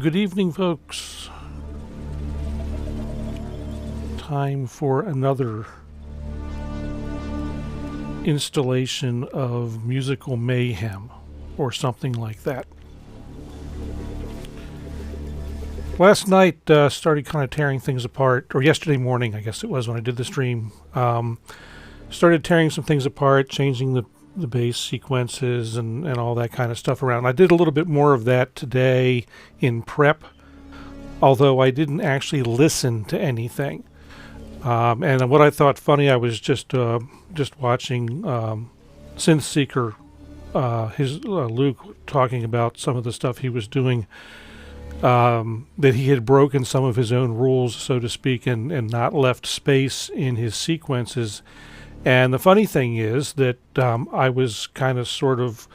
Good evening, folks. Time for another installation of musical mayhem, or something like that. Last night started kind of tearing things apart, or yesterday morning, I guess it was when I did the stream. Started tearing some things apart, changing the bass sequences and all that kind of stuff around. I did a little bit more of that today in prep, although I didn't actually listen to anything. And what I thought funny, I was just watching Synth Seeker, Luke, talking about some of the stuff he was doing, that he had broken some of his own rules, so to speak, and not left space in his sequences. And the funny thing is that I was kind of sort of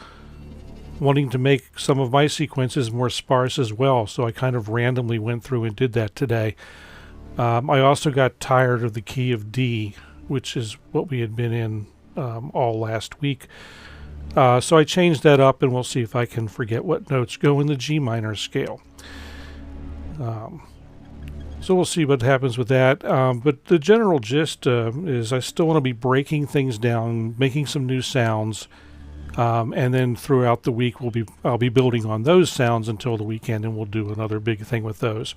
wanting to make some of my sequences more sparse as well, so I kind of randomly went through and did that today. I also got tired of the key of D, which is what we had been in all last week. So I changed that up, and we'll see if I can forget what notes go in the G minor scale. So we'll see what happens with that. But the general gist is I still want to be breaking things down, making some new sounds, and then throughout the week I'll be building on those sounds until the weekend, and we'll do another big thing with those.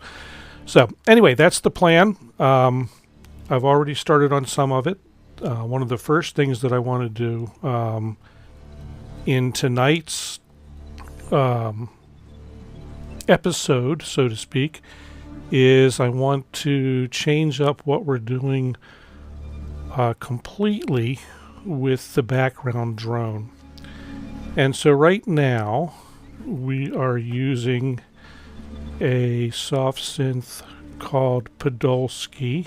So anyway, that's the plan. I've already started on some of it. One of the first things that I want to do in tonight's episode, so to speak, is I want to change up what we're doing completely with the background drone. And so right now we are using a soft synth called Podolski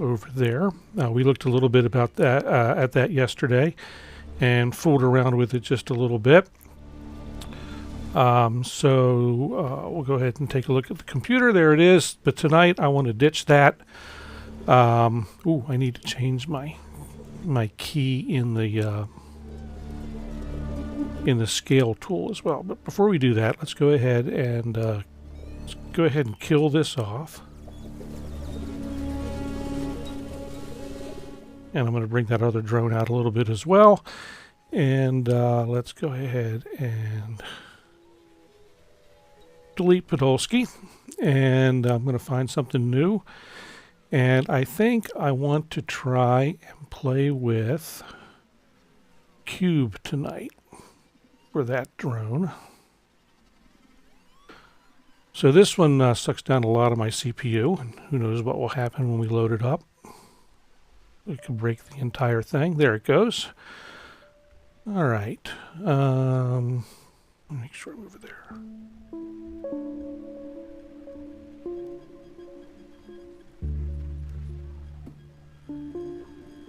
over there. We looked a little bit about that at that yesterday and fooled around with it just a little bit. So we'll go ahead and take a look at the computer. There it is. But tonight I want to ditch that. I need to change my key in the scale tool as well. But before we do that, let's go ahead and kill this off. And I'm going to bring that other drone out a little bit as well. And let's go ahead and delete Podolski, and I'm going to find something new. And I think I want to try and play with Cube tonight for that drone. So this one sucks down a lot of my CPU, and who knows what will happen when we load it up. We could break the entire thing. There it goes. All right. Make sure I'm over there.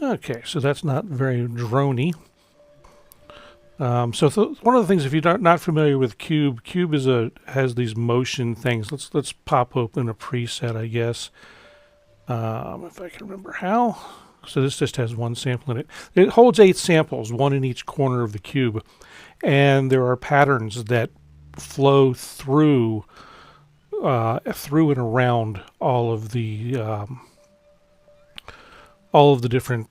Okay, so that's not very drony. One of the things, if you're not familiar with Cube has these motion things. Let's pop open a preset, I guess, if I can remember how. So this just has one sample in it. It holds 8 samples, one in each corner of the cube, and there are patterns that flow through and around all of the different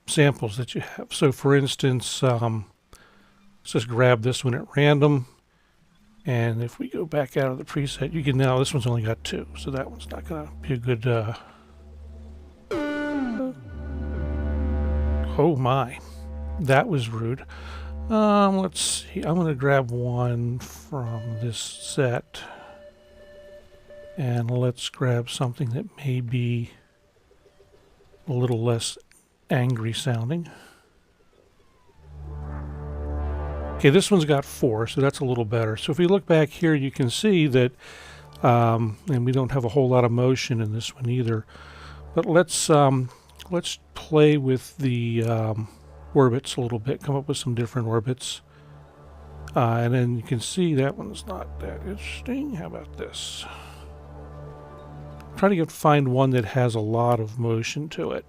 samples that you have. So for instance, let's just grab this one at random, and if we go back out of the preset, you can now, this one's only got 2, so that one's not going to be a good, oh my, that was rude. Let's see, I'm going to grab one from this set, and let's grab something that may be a little less angry sounding. Okay, this one's got 4, so that's a little better. So if we look back here, you can see that, and we don't have a whole lot of motion in this one either. But let's play with the orbits a little bit, come up with some different orbits. And then you can see that one's not that interesting. How about this? Try to find one that has a lot of motion to it.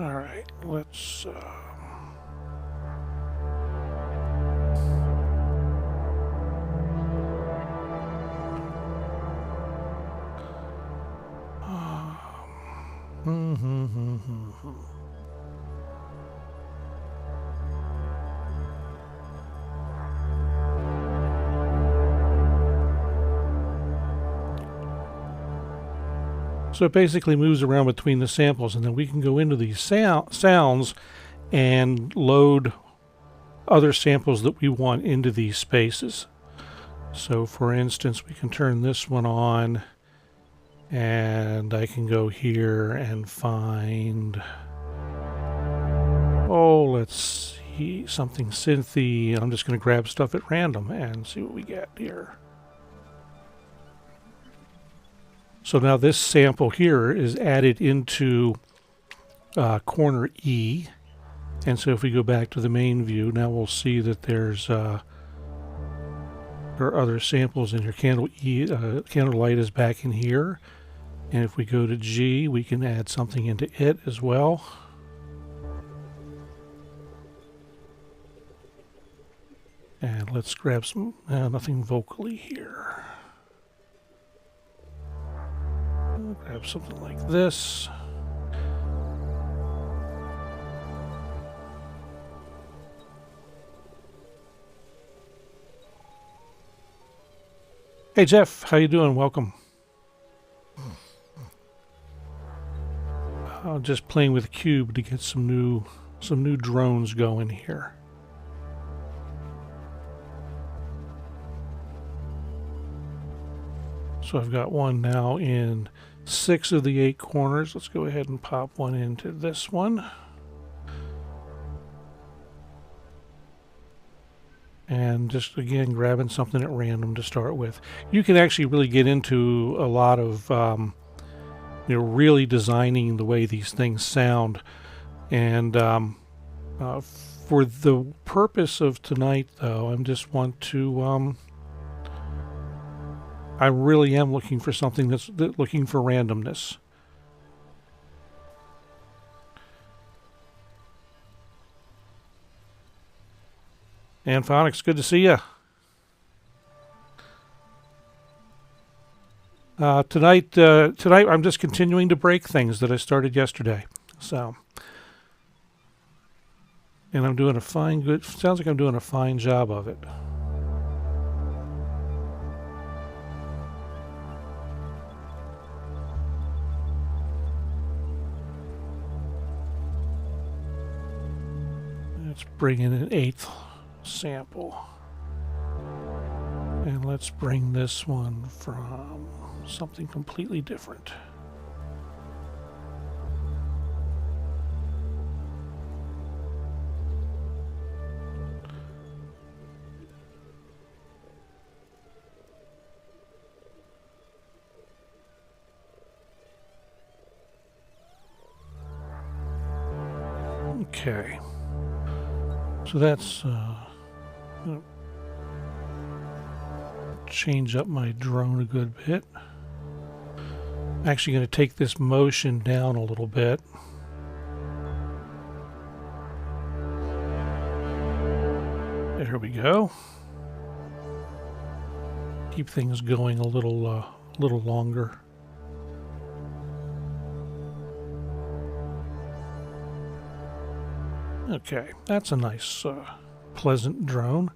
All right, let's so it basically moves around between the samples, and then we can go into these sounds and load other samples that we want into these spaces. So for instance, we can turn this one on, and I can go here and find, oh, let's see, something synthy. I'm just going to grab stuff at random and see what we get here. So now this sample here is added into corner E, and so if we go back to the main view, now we'll see that there are other samples in here. Candlelight is back in here, and if we go to G, we can add something into it as well. And let's grab some, nothing vocally here. Grab something like this. Hey Jeff, how you doing? Welcome. Just playing with Cube to get some new drones going here. So I've got one now in 6 of the 8 corners. Let's go ahead and pop one into this one. And just again grabbing something at random to start with. You can actually really get into a lot of really designing the way these things sound. And for the purpose of tonight, though, I just want to I really am looking for something that's looking for randomness. And Phonics, good to see you. Tonight I'm just continuing to break things that I started yesterday. So, and I'm doing sounds like I'm doing a fine job of it. Let's bring in an 8th sample. And let's bring this one from something completely different. Okay. So that's change up my drone a good bit. I'm actually going to take this motion down a little bit. There we go. Keep things going a little longer. Okay, that's a nice, pleasant drone.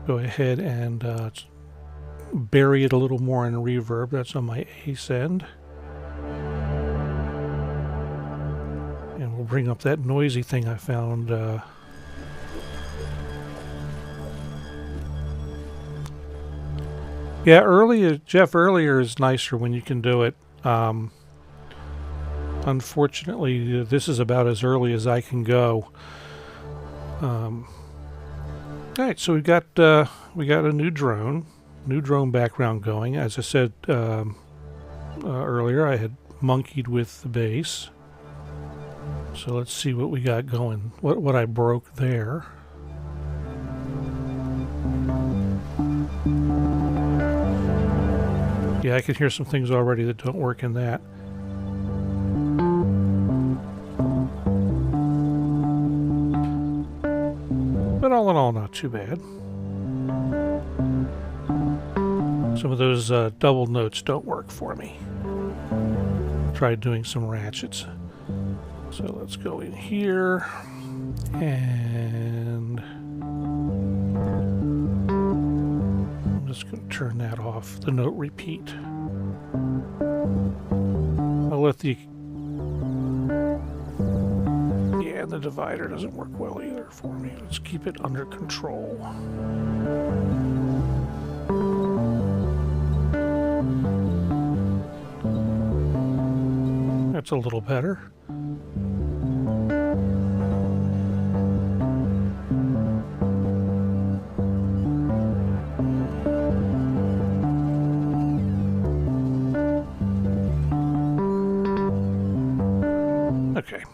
Go ahead and bury it a little more in reverb. That's on my ace end. And we'll bring up that noisy thing I found. Yeah, Jeff, earlier is nicer when you can do it. Unfortunately, this is about as early as I can go. All right, so we got a new drone background going. As I said earlier, I had monkeyed with the bass. So let's see what we got going. What I broke there. Yeah, I can hear some things already that don't work in that. all not too bad. Some of those double notes don't work for me. Tried doing some ratchets. So let's go in here and I'm just going to turn that off, the note repeat. I'll let the the divider doesn't work well either for me. Let's keep it under control. That's a little better. Okay.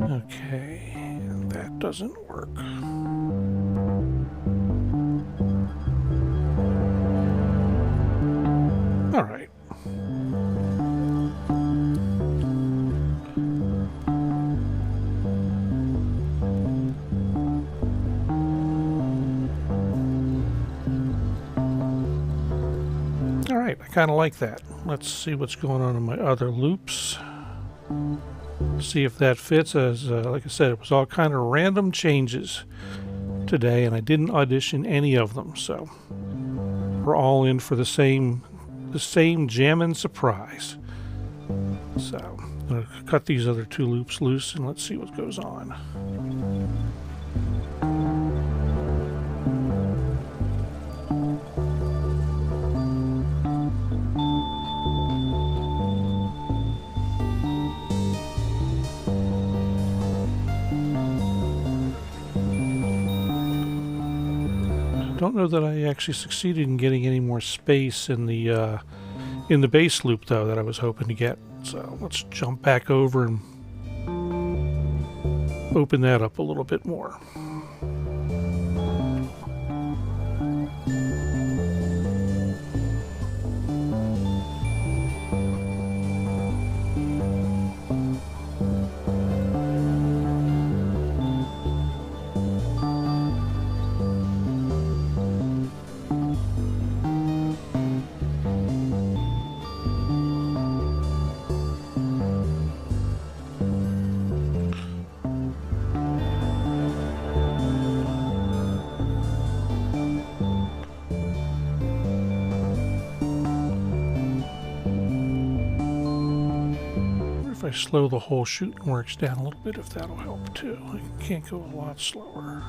Okay, and that doesn't work. All right. All right, I kind of like that. Let's see what's going on in my other loops. See if that fits. As like I said, it was all kind of random changes today, and I didn't audition any of them, so we're all in for the same jammin' surprise. So I'm going to cut these other two loops loose and let's see what goes on. Don't know that I actually succeeded in getting any more space in the bass loop though that I was hoping to get. So let's jump back over and open that up a little bit more. If I slow the whole shooting works down a little bit, if that'll help too. I can't go a lot slower.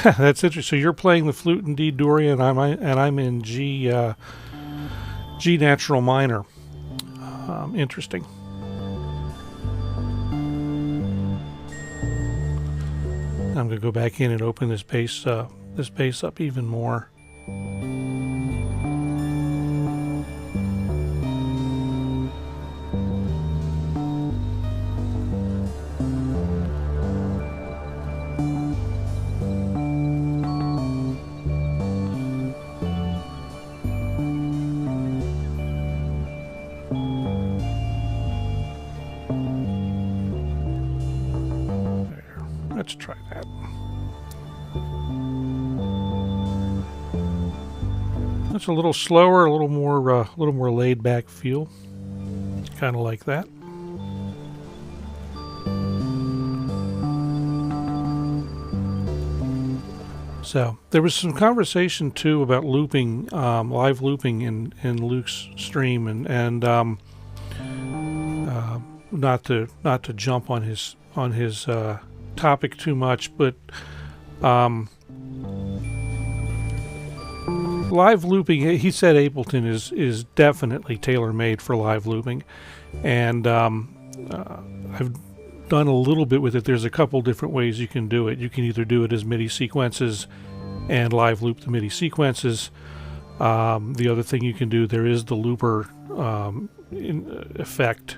That's interesting. So you're playing the flute in D Dorian, and I'm in G natural minor. Interesting. I'm going to go back in and open this bass up even more. There. Let's try that. It's a little slower, a little more laid back feel. Kind of like that. So there was some conversation too about looping, live looping in Luke's stream, and not to jump on his topic too much, but live looping, he said Ableton is definitely tailor-made for live looping, and I've done a little bit with it. There's a couple different ways you can do it. You can either do it as MIDI sequences and live loop the MIDI sequences. The other thing you can do, there is the looper effect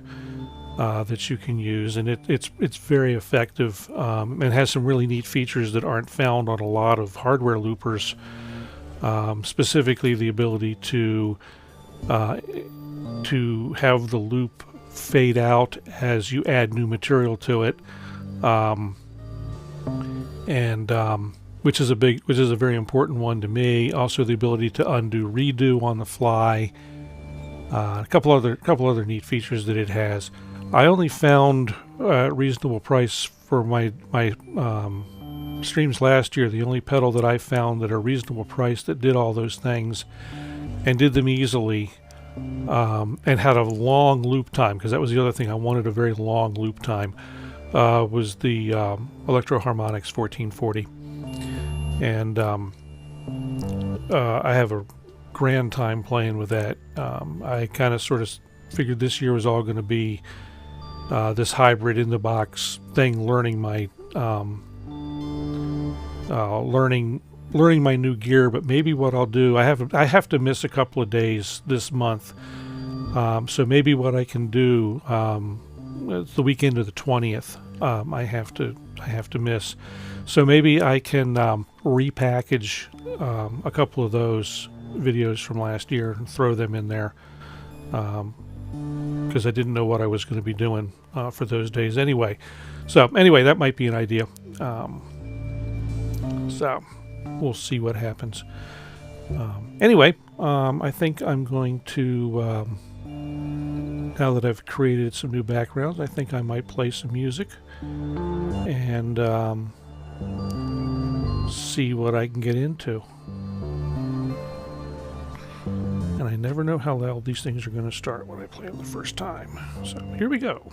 that you can use, and it's very effective, and has some really neat features that aren't found on a lot of hardware loopers. Specifically, the ability to have the loop fade out as you add new material to it, and which is a very important one to me. Also, the ability to undo redo on the fly. A couple other neat features that it has. I only found a reasonable price for my streams last year. The only pedal that I found at a reasonable price that did all those things and did them easily, and had a long loop time, because that was the other thing, I wanted a very long loop time, was the Electro Harmonix 1440. And I have a grand time playing with that. I kind of sort of figured this year was all going to be this hybrid in the box thing, learning my learning my new gear. But maybe what I'll do, I have to miss a couple of days this month, so maybe what I can do, it's the weekend of the 20th, I have to miss, so maybe I can repackage a couple of those videos from last year and throw them in there, because I didn't know what I was going to be doing for those days anyway. So anyway, that might be an idea. So we'll see what happens. Anyway, I think I'm going to, now that I've created some new backgrounds, I think I might play some music and see what I can get into. And I never know how loud these things are going to start when I play them the first time. So here we go.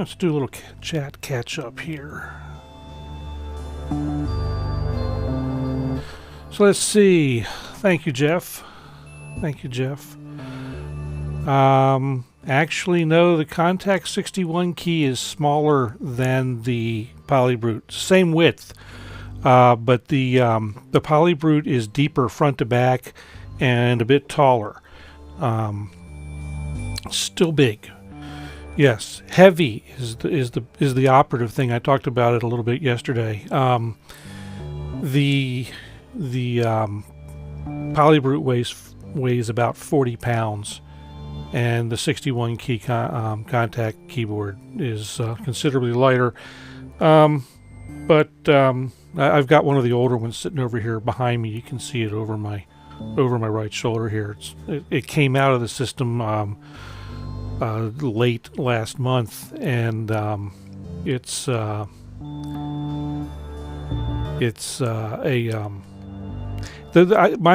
Let's do a little chat catch up here. So let's see. Thank you, Jeff. Thank you, Jeff. Actually, no, the Contact 61 key is smaller than the PolyBrute. Same width, but the PolyBrute is deeper front to back and a bit taller. Still big. Yes, heavy is the operative thing. I talked about it a little bit yesterday. The PolyBrute weighs about 40 pounds, and the 61 key contact keyboard is considerably lighter. But I've got one of the older ones sitting over here behind me. You can see it over my right shoulder here. It came out of the system late last month, and it's mine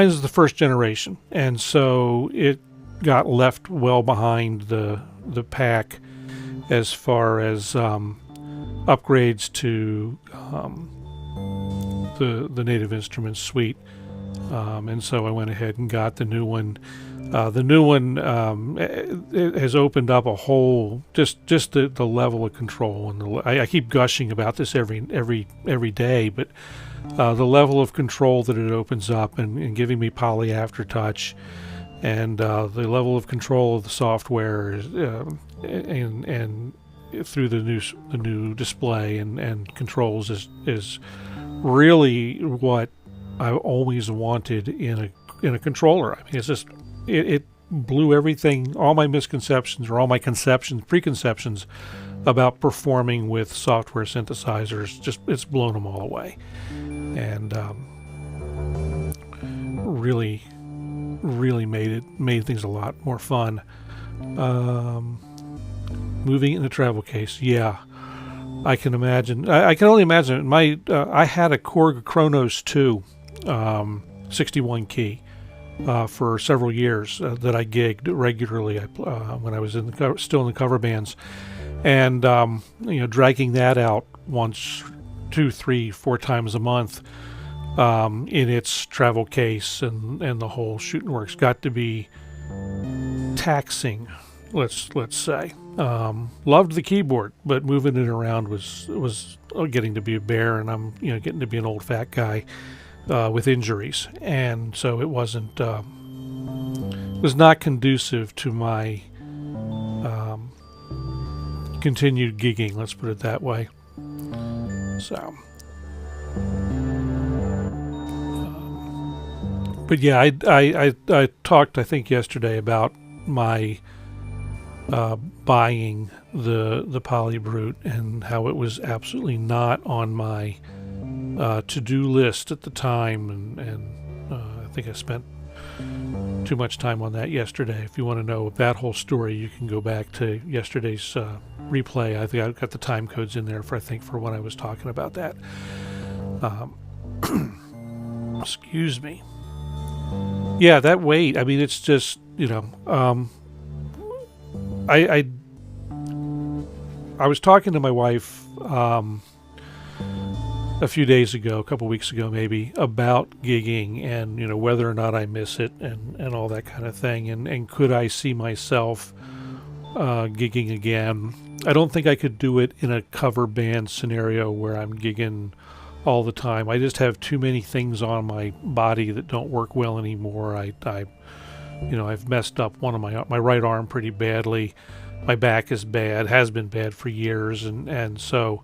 is the first generation, and so it got left well behind the pack as far as upgrades to the Native Instruments suite, and so I went ahead and got the new one. The new one it has opened up a whole just the level of control, and I keep gushing about this every day, but the level of control that it opens up and giving me poly aftertouch, and the level of control of the software and through the new display and controls is really what I always wanted in a controller. I mean, it's just it blew everything, all my misconceptions or all my preconceptions about performing with software synthesizers. Just it's blown them all away, and really made things a lot more fun. Moving it in a travel case, yeah, I can imagine. I can only imagine. I had a Korg Kronos 2 61 key for several years that I gigged regularly when I was still in the cover bands, and dragging that out once, 2, 3, 4 times a month in its travel case and the whole shooting works got to be taxing. Let's say. Loved the keyboard, but moving it around was getting to be a bear, and I'm getting to be an old fat guy with injuries, and so it was not conducive to my continued gigging. Let's put it that way. So, but yeah, I talked, I think, yesterday about my buying the PolyBrute and how it was absolutely not on my to-do list at the time, and I think I spent too much time on that yesterday. If you want to know that whole story, you can go back to yesterday's replay. I think I've got the time codes in there for when I was talking about that. Excuse me. Yeah, that weight. I mean, it's just I was talking to my wife a few days ago, a couple weeks ago maybe, about gigging and whether or not I miss it and all that kind of thing, and could I see myself gigging again. I don't think I could do it in a cover band scenario where I'm gigging all the time. I just have too many things on my body that don't work well anymore. I've messed up one of my right arm pretty badly. My back is bad, has been bad for years, and so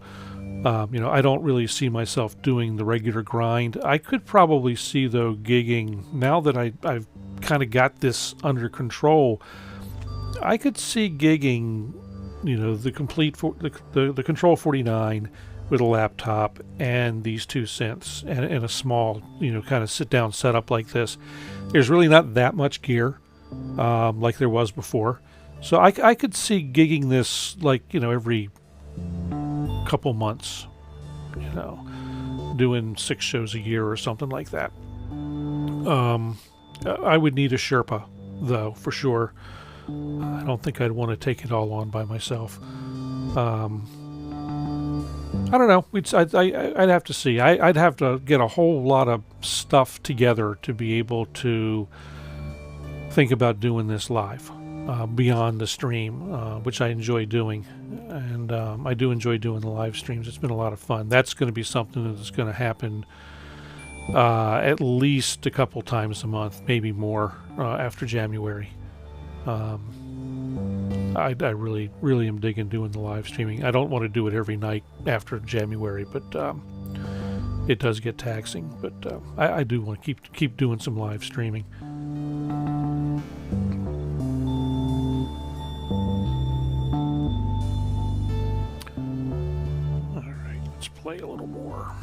I don't really see myself doing the regular grind. I could probably see, though, gigging, now that I've kind of got this under control, I could see gigging, the complete the Kontrol 49 with a laptop and these two synths and a small, kind of sit-down setup like this. There's really not that much gear like there was before. So I could see gigging this every couple months, doing 6 shows a year or something like that. I would need a Sherpa, though, for sure. I don't think I'd want to take it all on by myself. I don't know. I'd have to see. I'd have to get a whole lot of stuff together to be able to think about doing this live, beyond the stream, which I enjoy doing. And I do enjoy doing the live streams. It's been a lot of fun. That's going to be something that's going to happen at least a couple times a month, maybe more, after January. I really, really am digging doing the live streaming. I don't want to do it every night after January, but it does get taxing. But I do want to keep doing some live streaming. All right, let's play a little more.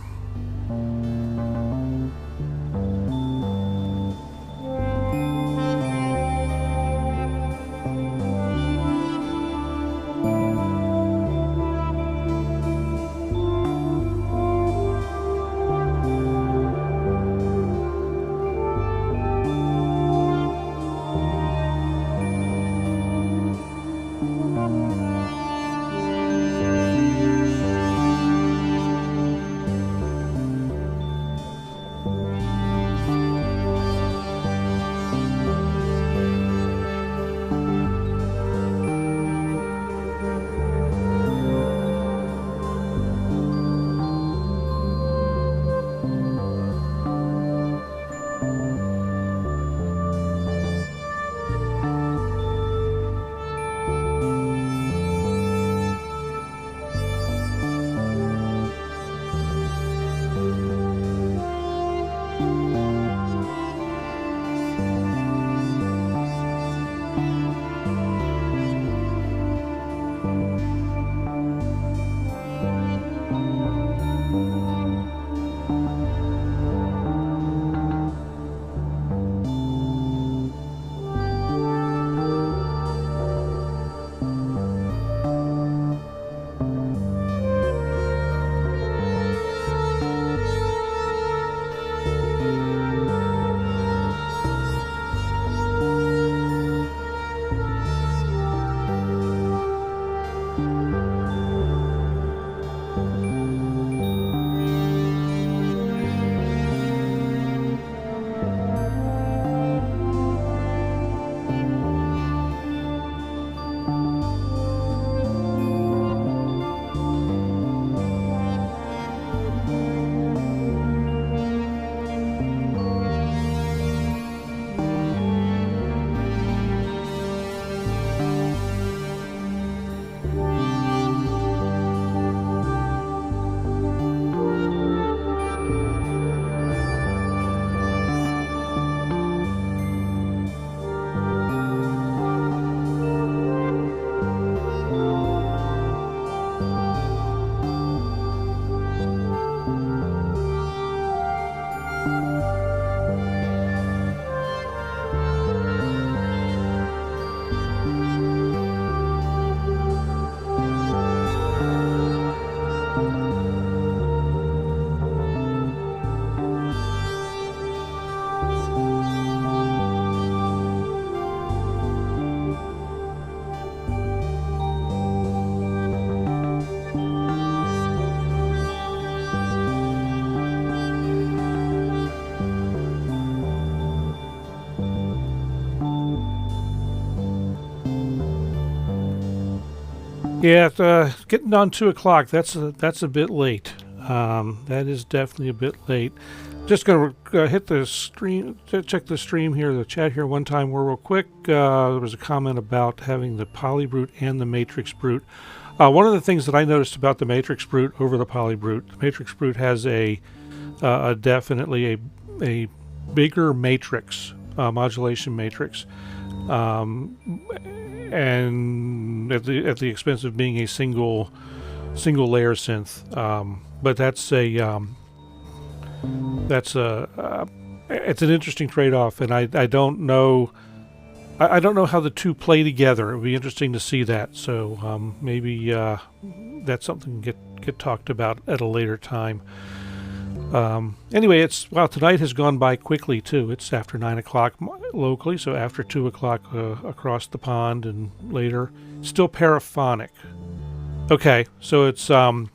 Yeah, getting on 2 o'clock. That's a bit late. That is definitely a bit late. Just gonna hit the stream, check the stream here, the chat here one time more real quick. There was a comment about having the PolyBrute and the Matrix Brute. One of the things that I noticed about the Matrix Brute over the PolyBrute, the Matrix Brute has definitely a bigger matrix, modulation matrix, and at the expense of being a single layer synth. But it's an interesting trade-off, and I don't know how the two play together. It would be interesting to see that. So maybe that's something to get talked about at a later time. Anyway, tonight has gone by quickly too. It's after 9 o'clock locally, so after 2 o'clock across the pond and later. Still paraphonic. Okay, so it's so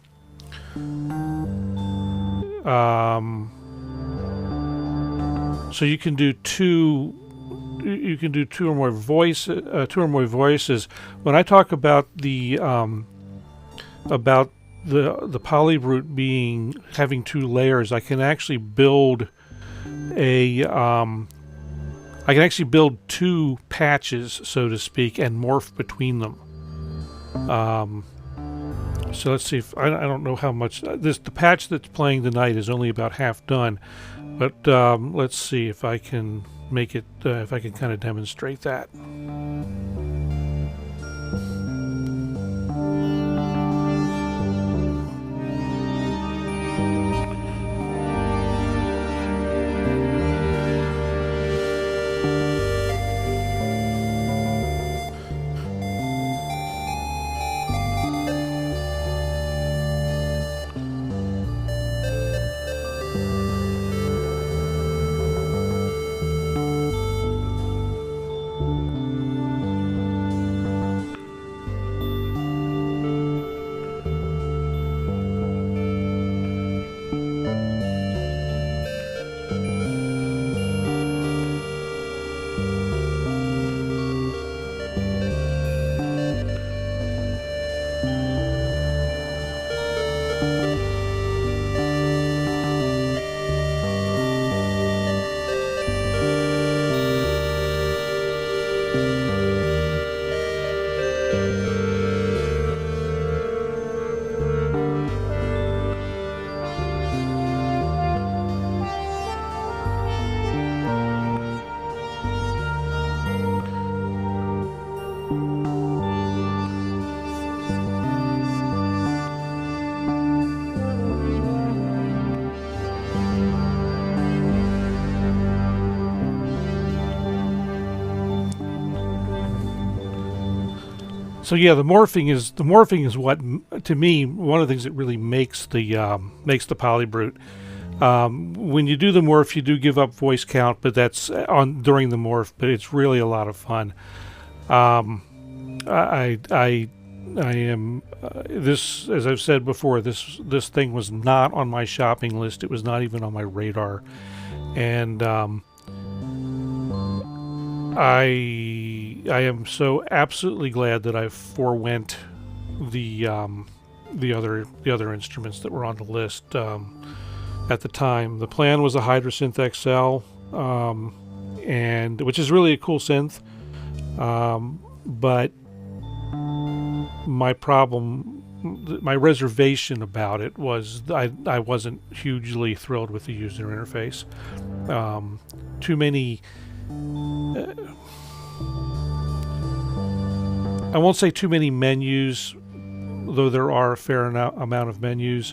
you can do two. You can do two or more voices. When I talk about the PolyBrute being having two layers, I can actually build two patches, so to speak, and morph between them. So let's see if I don't know how much the patch that's playing tonight is only about half done, but let's see if I can make it if I can kind of demonstrate that. So yeah, the morphing is what, to me, one of the things that really makes the PolyBrute. When you do the morph, you do give up voice count, but that's on during the morph. But it's really a lot of fun. I am this, as I've said before, this thing was not on my shopping list. It was not even on my radar, and I am so absolutely glad that I forewent the other instruments that were on the list at the time. The plan was a Hydrasynth XL, and which is really a cool synth, but my reservation about it was I wasn't hugely thrilled with the user interface. Too many. I won't say too many menus, though there are a fair amount of menus,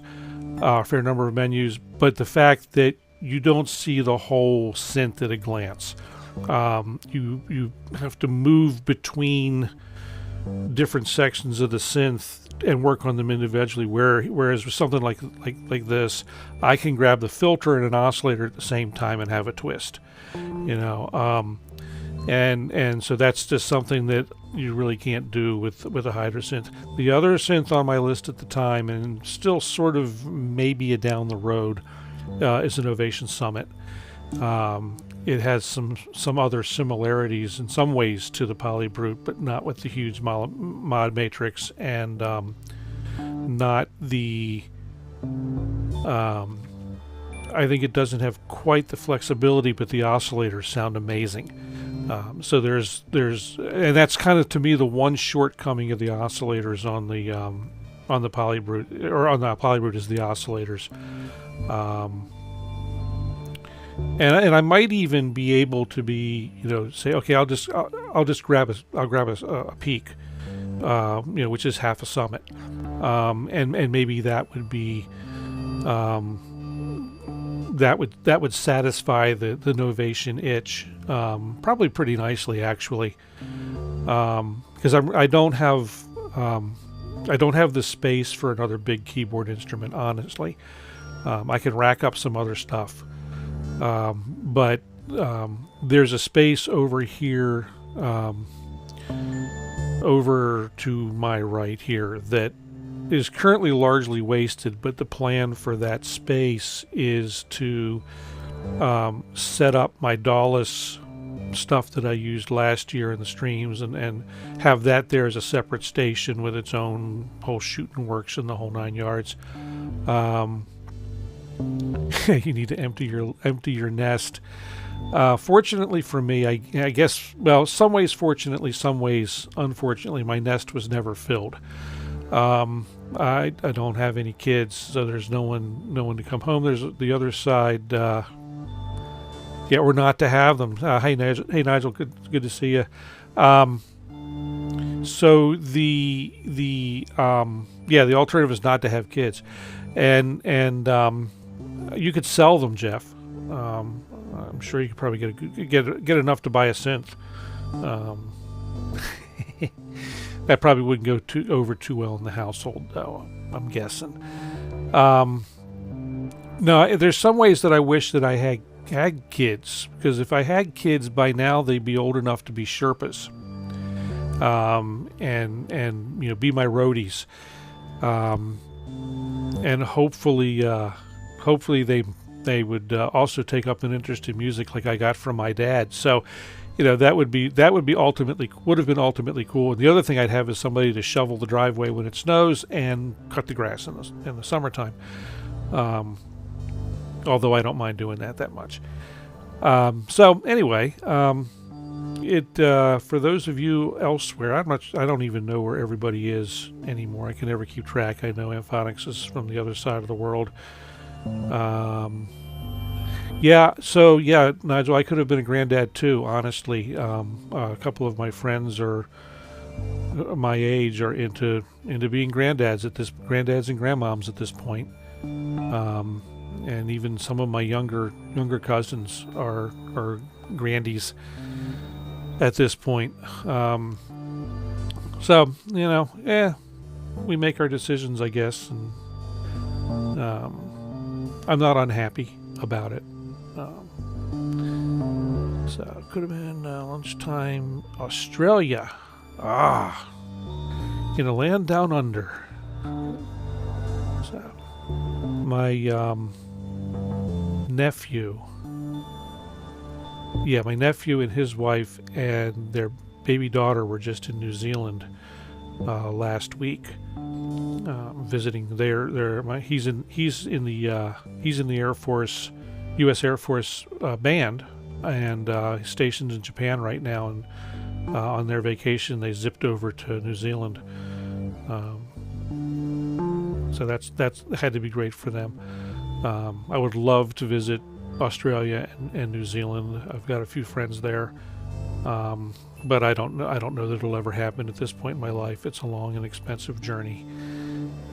a fair number of menus, but the fact that you don't see the whole synth at a glance. You have to move between different sections of the synth and work on them individually, whereas with something like this, I can grab the filter and an oscillator at the same time and have a twist, you know. And so that's just something that you really can't do with a Hydrasynth. The other synth on my list at the time, and still sort of maybe a down the road, is the Novation Summit. It has some other similarities in some ways to the PolyBrute, but not with the huge mod matrix, and not the. I think it doesn't have quite the flexibility, but the oscillators sound amazing. So there's and that's kind of, to me, the one shortcoming of the oscillators on the PolyBrute, or on the PolyBrute, is the oscillators. And I might even be able to say, okay, I'll grab a peak, which is half a summit, and maybe that would be that would satisfy the Novation itch probably pretty nicely, actually, because I don't have the space for another big keyboard instrument, honestly. I can rack up some other stuff, but there's a space over here, over to my right here, that is currently largely wasted, but the plan for that space is to set up my DAWless stuff that I used last year in the streams, and have that there as a separate station with its own whole shooting works and the whole 9 yards. You need to empty your nest. Fortunately for me, I guess, well, some ways fortunately, some ways unfortunately, my nest was never filled. I don't have any kids, so there's no one to come home. There's the other side. Or not to have them. Hey Nigel, good to see you. So the alternative is not to have kids, and you could sell them, Jeff. I'm sure you could probably get enough to buy a synth. That probably wouldn't go over too well in the household, though, I'm guessing. No, there's some ways that I wish that I had kids, because if I had kids by now, they'd be old enough to be Sherpas, and be my roadies, and hopefully they would also take up an interest in music like I got from my dad. So, that would have been ultimately cool. And the other thing I'd have is somebody to shovel the driveway when it snows and cut the grass in the summertime. Although I don't mind doing that much. So anyway, for those of you elsewhere, I don't even know where everybody is anymore. I can never keep track. I know Amphonics is from the other side of the world. Nigel, I could have been a granddad too, honestly. A couple of my friends are my age are into being granddads and grandmoms at this point. And even some of my younger cousins are grandies at this point. We make our decisions, I guess, and I'm not unhappy about it. So it could have been lunchtime, Australia. In a land down under. So my nephew and his wife and their baby daughter were just in New Zealand last week, visiting. He's in the Air Force, U.S. Air Force band, and he's stationed in Japan right now. And on their vacation, they zipped over to New Zealand. So that's had to be great for them. I would love to visit Australia and New Zealand. I've got a few friends there, but I don't know that it'll ever happen at this point in my life. It's a long and expensive journey,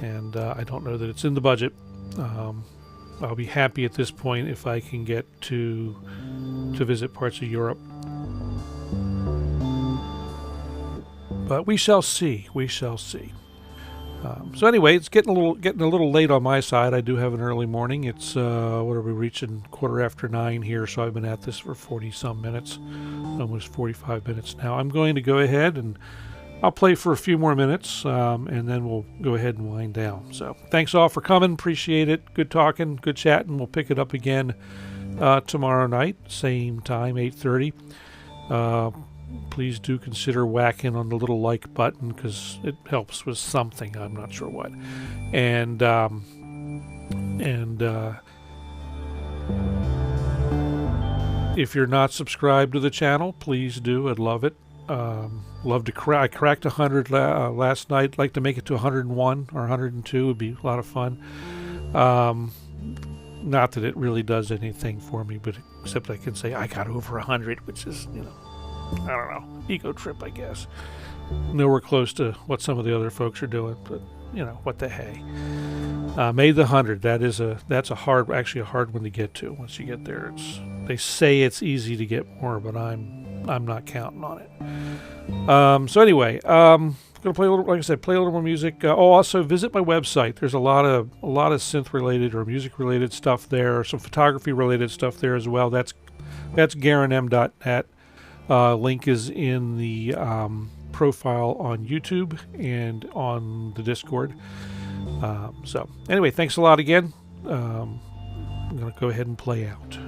and I don't know that it's in the budget. I'll be happy at this point if I can get to visit parts of Europe, but we shall see. So anyway, it's getting a little late on my side. I do have an early morning. It's what are we reaching? 9:15 here. So I've been at this for 40-some minutes, almost 45 minutes now. I'm going to go ahead and I'll play for a few more minutes, and then we'll go ahead and wind down. So thanks all for coming. Appreciate it. Good talking, good chatting. We'll pick it up again tomorrow night, same time, 8:30. Please do consider whacking on the little like button, because it helps with something. I'm not sure what. And if you're not subscribed to the channel, please do. I'd love it. Love to I cracked 100 last night. Like to make it to 101 or 102 would be a lot of fun. Not that it really does anything for me, but except I can say I got over 100, which is, I don't know, ego trip, I guess. Nowhere close to what some of the other folks are doing, but what the hey. Made the 100. That's a hard one to get to. Once you get there, they say it's easy to get more, but I'm not counting on it. So anyway, gonna play a little, like I said, play a little more music. Also visit my website. There's a lot of synth related or music related stuff there. Some photography related stuff there as well. That's GerenM.net. Link is in the profile on YouTube and on the Discord. So anyway, thanks a lot again. I'm going to go ahead and play out.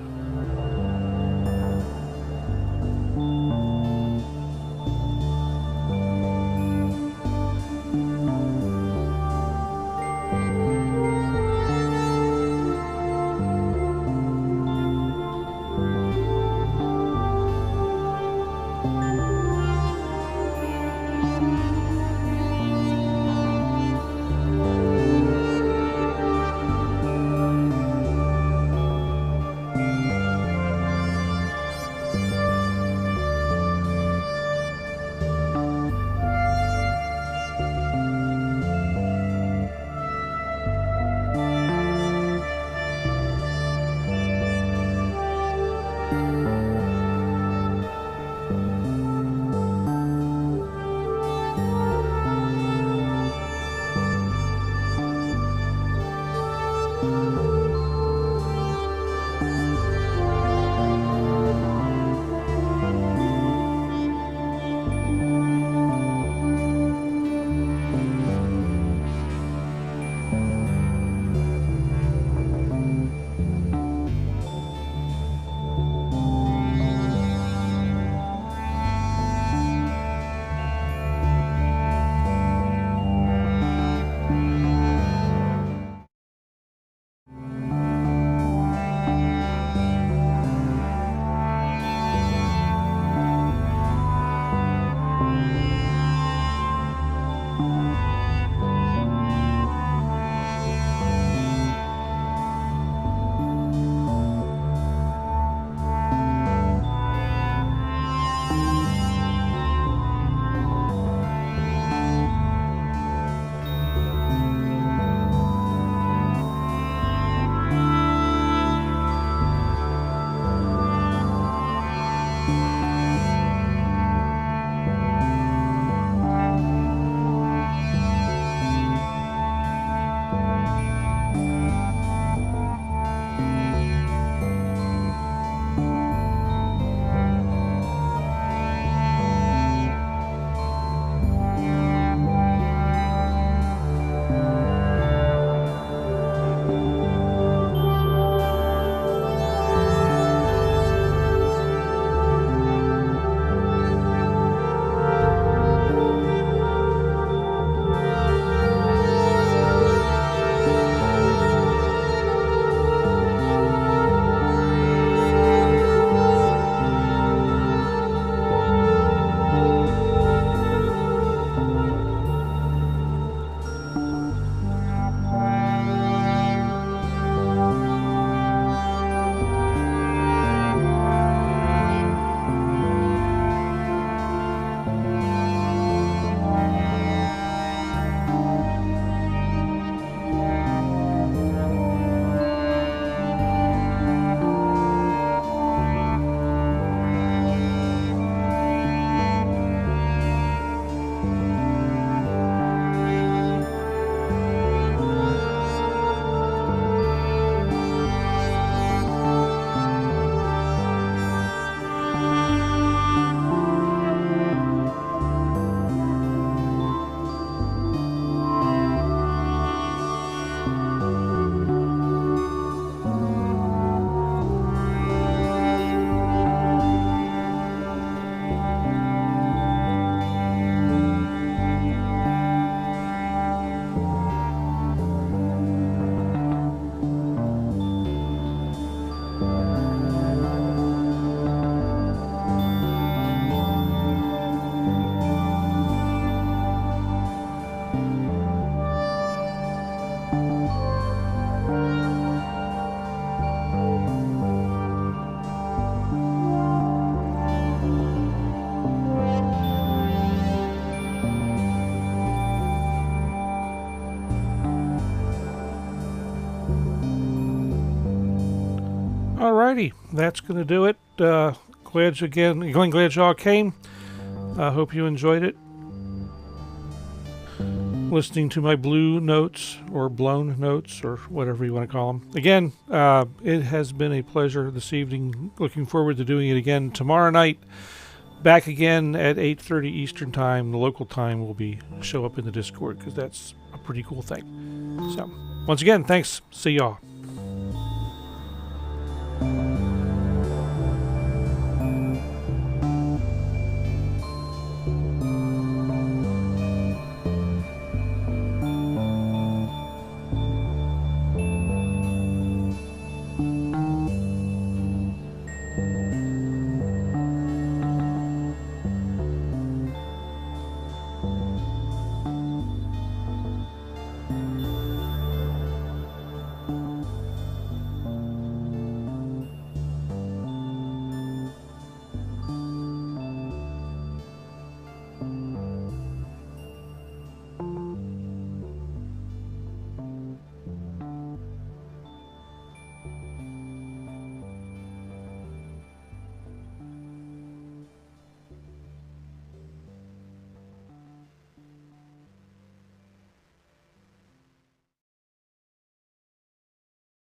Alrighty, that's going to do it. Glad y'all came. I hope you enjoyed it. Listening to my blue notes or blown notes or whatever you want to call them. Again, it has been a pleasure this evening. Looking forward to doing it again tomorrow night. Back again at 8:30 Eastern Time. The local time will show up in the Discord because that's a pretty cool thing. So once again, thanks. See y'all.